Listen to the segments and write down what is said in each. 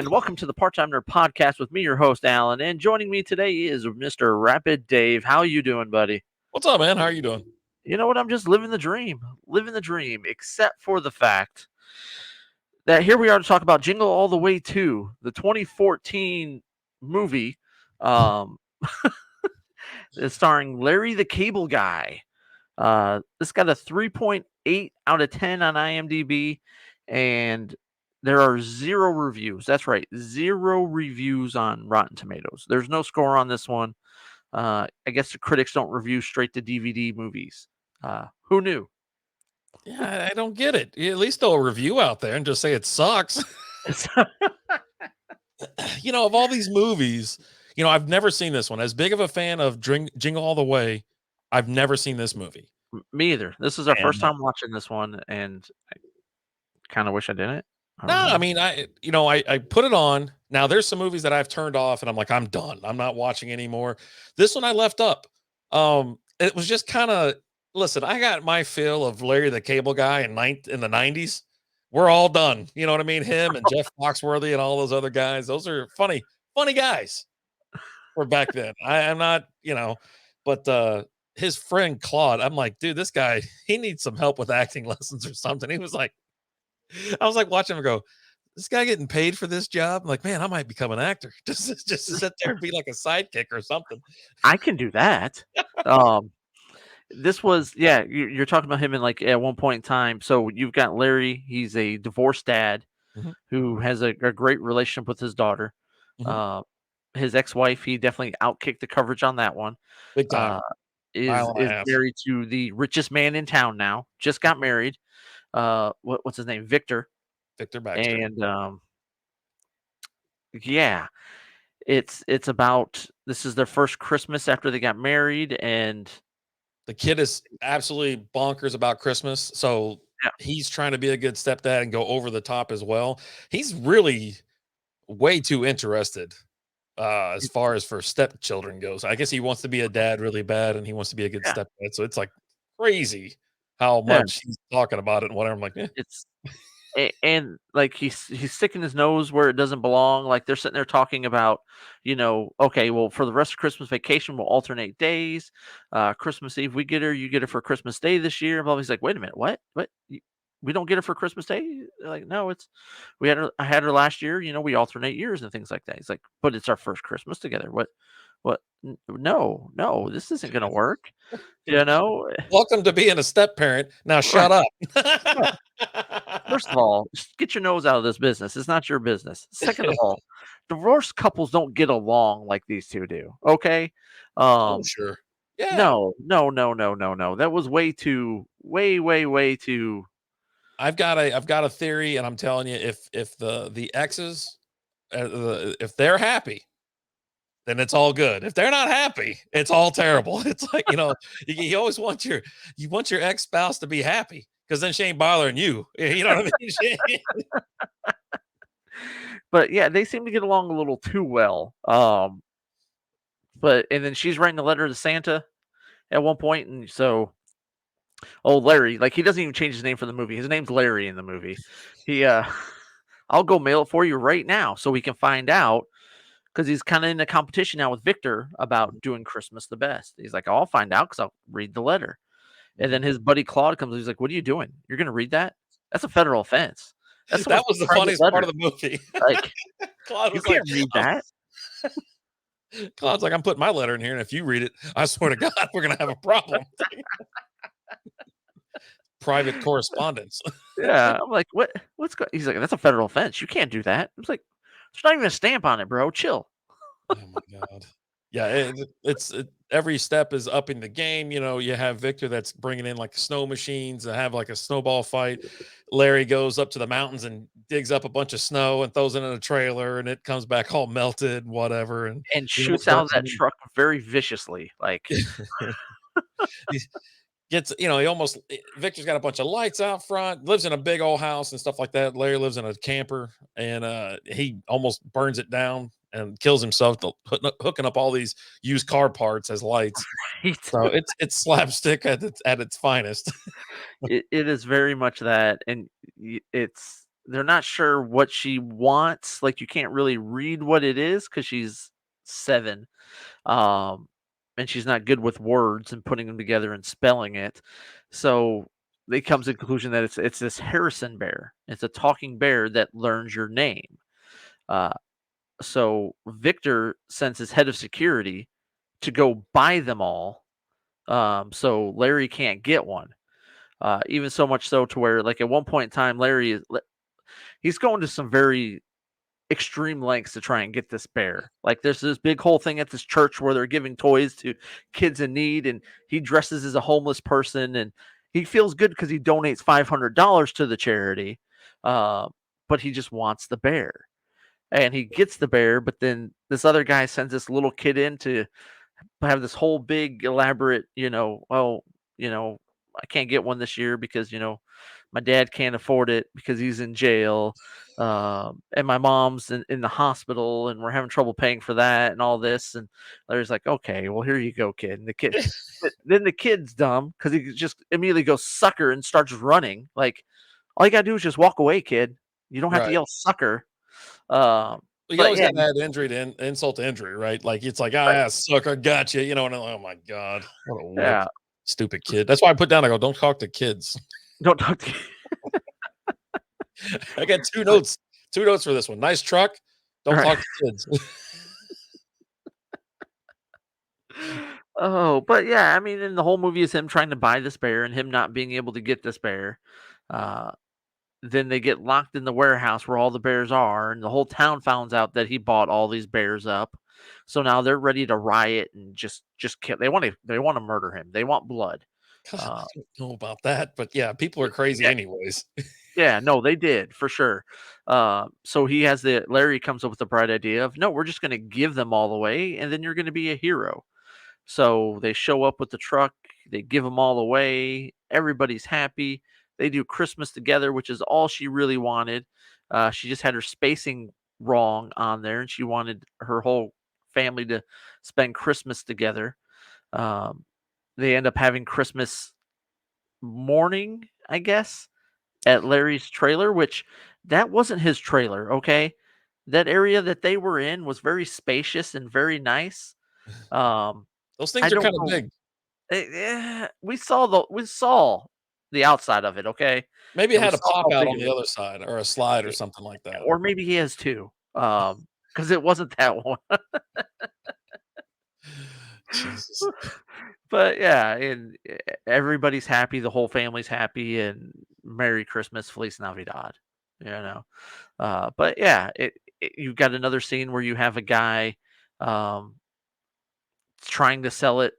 and welcome to the Part-Time Nerd Podcast with me, your host, Alan. And joining me today is Mr. Rapid Dave. How you doing, buddy? What's up, man? How are you doing? You know what? I'm just living the dream. Living the dream, except for the fact that here we are to talk about Jingle All the Way 2, the 2014 movie um, starring Larry the Cable Guy. This got a 3.8 out of 10 on IMDb, and there are 0 reviews. That's right, 0 reviews on Rotten Tomatoes. There's no score on this one. I guess the critics don't review straight to DVD movies. Who knew? Yeah, I don't get it. At least throw a review out there and just say it sucks. Of all these movies, I've never seen this one. As big of a fan of Jingle All the Way, I've never seen this movie. Me either. This is our first time watching this one, and I kind of wish I didn't. I mean, I put it on. Now, there's some movies that I've turned off, and I'm like, I'm done. I'm not watching anymore. This one I left up. It was just kind of, listen, I got my fill of Larry the Cable Guy in the 90s. We're all done. You know what I mean? Him and Jeff Foxworthy and all those other guys. Those are funny guys for back then. I'm not, but his friend Claude, I'm like, dude, this guy, he needs some help with acting lessons or something. I was like watching him go, this guy getting paid for this job? I'm like, man, I might become an actor. Just sit there and be like a sidekick or something. I can do that. This was, you're talking about him in like at one point in time. So you've got Larry. He's a divorced dad who has a great relationship with his daughter. His ex-wife, he definitely outkicked the coverage on that one. Big time. Is married to the richest man in town now. Just got married. What's his name? Victor Baxter. And it's about, this is their first Christmas after they got married, and the kid is absolutely bonkers about Christmas. So he's trying to be a good stepdad and go over the top as well. He's really way too interested as far as for stepchildren goes. I guess he wants to be a dad really bad, and he wants to be a good stepdad. So it's like crazy how much he's talking about it and whatever. I'm like, it's and like he's sticking his nose where it doesn't belong. Like they're sitting there talking about, okay, well, for the rest of Christmas vacation, we'll alternate days. Christmas Eve we get her, you get her for Christmas Day this year. Blah. He's like, wait a minute, what? We don't get her for Christmas Day? Like, no, I had her last year. We alternate years and things like that. He's like, but it's our first Christmas together. What? No, this isn't gonna work. Welcome to being a step parent. Now shut up. First of all, just get your nose out of this business. It's not your business. Second of all, divorced couples don't get along like these two do. Okay. Sure. Yeah. No. That was way too. I've got a theory, and I'm telling you, if the exes, if they're happy, then it's all good. If they're not happy, it's all terrible. It's like, you always want your ex-spouse to be happy, because then she ain't bothering you. You know what I mean? But yeah, they seem to get along a little too well. And then she's writing a letter to Santa at one point, and so Larry, like, he doesn't even change his name for the movie. His name's Larry in the movie. I'll go mail it for you right now so we can find out, because he's kind of in a competition now with Victor about doing Christmas the best. He's like, I'll find out because I'll read the letter. And then his buddy Claude comes. He's like, what are you doing? You're going to read that? That's a federal offense. That was the funniest part of the movie. Like, Claude was, you can't read that. Claude's like, I'm putting my letter in here, and if you read it, I swear to God, we're going to have a problem. Private correspondence. Yeah. I'm like, what's going? He's like, that's a federal offense. You can't do that. I was like, there's not even a stamp on it, bro. Chill. Oh my God. Yeah, it's every step is upping the game. You have Victor that's bringing in like snow machines to have like a snowball fight. Larry goes up to the mountains and digs up a bunch of snow and throws it in a trailer, and it comes back all melted, whatever, and shoots out of that truck very viciously. Like, Victor's got a bunch of lights out front, lives in a big old house and stuff like that. Larry lives in a camper, and he almost burns it down and kills himself hooking up all these used car parts as lights. Right. So it's slapstick at its finest. It is very much that, and it's they're not sure what she wants. Like you can't really read what it is because she's 7, um, and she's not good with words and putting them together and spelling it. So they come to the conclusion that it's this Harrison bear. It's a talking bear that learns your name. Uh, so Victor sends his head of security to go buy them all. So Larry can't get one. Even so much so to where, like at one point in time, he's going to some very extreme lengths to try and get this bear. Like there's this big whole thing at this church where they're giving toys to kids in need, and he dresses as a homeless person, and he feels good because he donates $500 to the charity, uh, but he just wants the bear, and he gets the bear. But then this other guy sends this little kid in to have this whole big elaborate, well, I can't get one this year because, my dad can't afford it because he's in jail. And my mom's in the hospital and we're having trouble paying for that and all this. And Larry's like, okay, well, here you go, kid. And then the kid's dumb because he just immediately goes sucker and starts running. Like, all you got to do is just walk away, kid. You don't have to Right. yell sucker. Um, Well, you but always yeah, got to add injury to insult to injury, right? Like it's like, right. sucker, gotcha. And I'm like, oh my god, what a whip, Yeah. stupid kid. That's why I put down. I go, don't talk to kids. Don't talk to I got two but, notes. Two notes for this one. Nice truck. Don't right. talk to kids. Oh, but yeah, I mean, and the whole movie is him trying to buy this bear and him not being able to get this bear. Uh, then they get locked in the warehouse where all the bears are, and the whole town finds out that he bought all these bears up. So now they're ready to riot and just kill. They want to murder him. They want blood. God, I Uh, don't know about that, but yeah, people are crazy yeah, anyways. yeah, no, they did for sure. So Larry comes up with the bright idea of no, we're just going to give them all away, and then you're going to be a hero. So they show up with the truck, they give them all away. Everybody's happy. They do Christmas together, which is all she really wanted. She just had her spacing wrong on there, and she wanted her whole family to spend Christmas together. Um, they end up having Christmas morning, I guess, at Larry's trailer, which that wasn't his trailer, okay? That area that they were in was very spacious and very nice. Um, Those I things are don't kind of know. big. We saw the outside of it, okay? Maybe it And we had a saw pop how out big on it the was. other side or a slide or Eh, something like that. or maybe he has 2, because it wasn't that one. Jesus. But, yeah, and everybody's happy, the whole family's happy, and Merry Christmas, Feliz Navidad, you know? But, yeah, you've got another scene where you have a guy, um, trying to sell it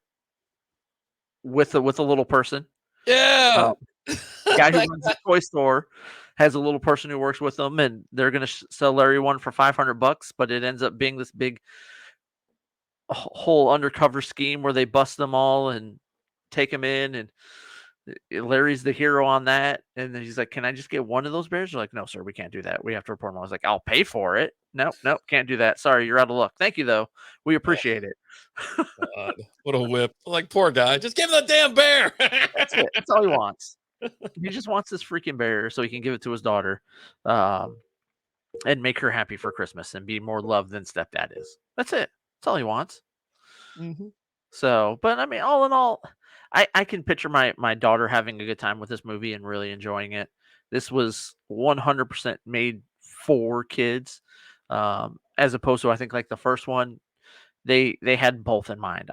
with a little person. Yeah. Guy who That runs guy the toy store has a little person who works with them, and they're gonna sell Larry one for $500, but it ends up being this big whole undercover scheme where they bust them all and take him in, and Larry's the hero on that. And then he's like, "Can I just get one of those bears?" They're like, "No, sir, we can't do that. We have to report them." I was like, "I'll pay for it." Nope, nope, can't do that. Sorry, you're out of luck. Thank you though. We oh appreciate it. god, what a whip. Like, poor guy. Just give him the damn bear. That's it. That's all he wants. He just wants this freaking bear so he can give it to his daughter. Um, and make her happy for Christmas and be more loved than stepdad is. That's it. That's all he wants. Mhm. So, but I mean, all in all, I can picture my daughter having a good time with this movie and really enjoying it. This was 100% made for kids, as opposed to I think like the first one. They had both in mind.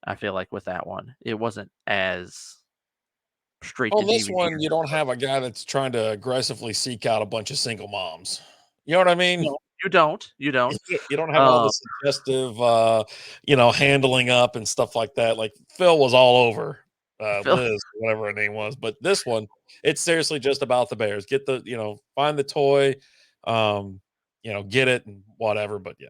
I feel like with that one, it wasn't as straight to On this DVD one, as you the don't first have a guy that's trying to aggressively seek out a bunch of single moms. You know what I mean? one. No, you don't. You don't. You don't have all the Uh, suggestive, handling up and stuff like that. Like Phil was all over Phil, Liz, whatever her name was. But this one, it's seriously just about the bears. Get find the toy, get it and whatever. But yeah,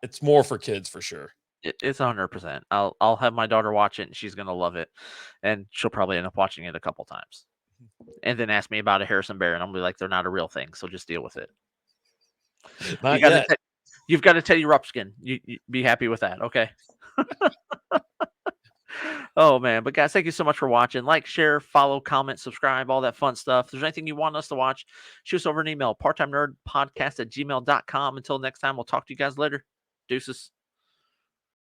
it's more for kids for sure. It's 100%. I'll have my daughter watch it, and she's gonna love it, and she'll probably end up watching it a couple times, and then ask me about a Harrison Bear, and I'll be like, "They're not a real thing, so just deal with it." You Not got a yet. te- you've got a Teddy Ruxpin. You be happy with that, okay? Oh man, but guys, thank you so much for watching. Like, share, follow, comment, subscribe, all that fun stuff. If there's anything you want us to watch, shoot us over an email, parttimenerdpodcast@gmail.com. Until next time, we'll talk to you guys later. Deuces.